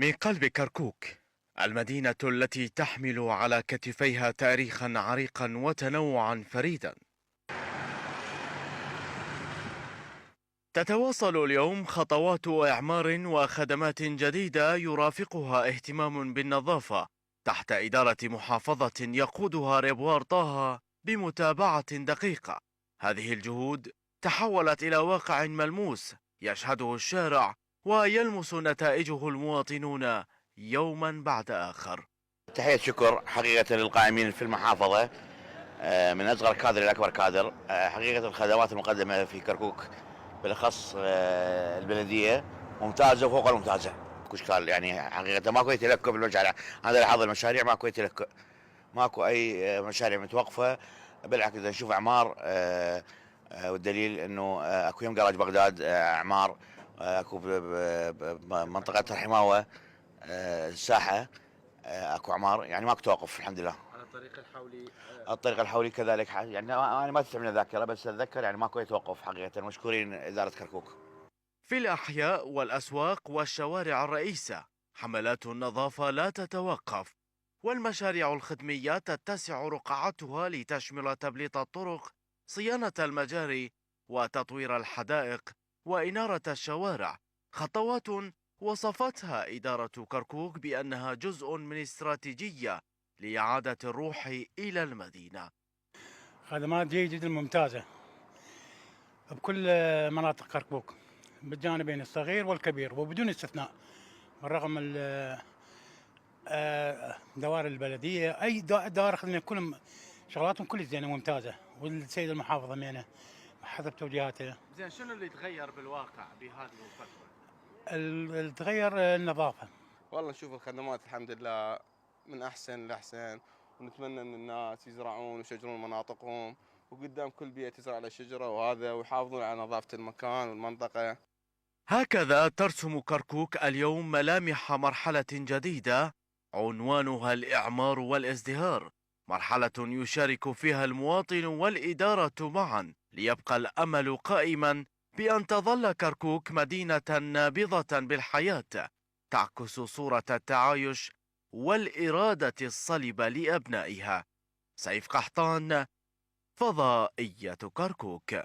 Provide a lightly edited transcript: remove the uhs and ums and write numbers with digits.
من قلب كركوك، المدينة التي تحمل على كتفيها تاريخا عريقا وتنوعا فريدا، تتواصل اليوم خطوات إعمار وخدمات جديدة يرافقها اهتمام بالنظافة تحت إدارة محافظة يقودها ريبوار طه بمتابعة دقيقة. هذه الجهود تحولت إلى واقع ملموس يشهده الشارع ويلمس نتائجه المواطنون يوما بعد آخر. تحية شكر حقيقة للقائمين في المحافظة، من أصغر كادر إلى أكبر كادر. حقيقة الخدمات المقدمة في كركوك بالأخص البلدية ممتازة وفوق الممتازة. كشكال يعني حقيقة ماكو أي تلكؤ بالمشاريع. هذا لاحظ المشاريع ماكو أي تلكؤ، ماكو أي مشاريع متوقفة، بالعكس نشوف أعمار. والدليل أنه أكو يم جراج بغداد أعمار، أكو بمنطقة الحماوة الساحة اكو اعمار، يعني ماكو توقف الحمد لله. على الطريق الحولي الطريق الحولي كذلك، يعني انا ما تتعبني الذاكره، بس اتذكر يعني ماكو اي توقف حقيقه. مشكورين اداره كركوك. في الأحياء والأسواق والشوارع الرئيسة حملات النظافة لا تتوقف، والمشاريع الخدمية تتسع رقعتها لتشمل تبليط الطرق، صيانة المجاري، وتطوير الحدائق وإنارة الشوارع، خطوات وصفتها إدارة كركوك بأنها جزء من استراتيجية لإعادة الروح إلى المدينة. خدمات جيدة ممتازة بكل مناطق كركوك بالجانبين الصغير والكبير وبدون استثناء، بالرغم دوائر البلدية أي دوائر خدمية كلهم شغلاتهم كل زينة ممتازة، والسيد المحافظ أمينة حسب توجيهاته. زين، شنو اللي تغير بالواقع بهذه الفترة؟ اللي تغير النظافة. والله نشوف الخدمات الحمد لله من أحسن لأحسن، ونتمنى أن الناس يزرعون ويشجرون مناطقهم، وقدام كل بيت يزرع له شجرة وهذا، ويحافظون على نظافة المكان والمنطقة. هكذا ترسم كركوك اليوم ملامح مرحلة جديدة عنوانها الإعمار والازدهار، مرحلة يشارك فيها المواطن والإدارة معا ليبقى الأمل قائما بأن تظل كركوك مدينة نابضة بالحياة تعكس صورة التعايش والإرادة الصلبة لأبنائها. سيف قحطان، فضائية كركوك.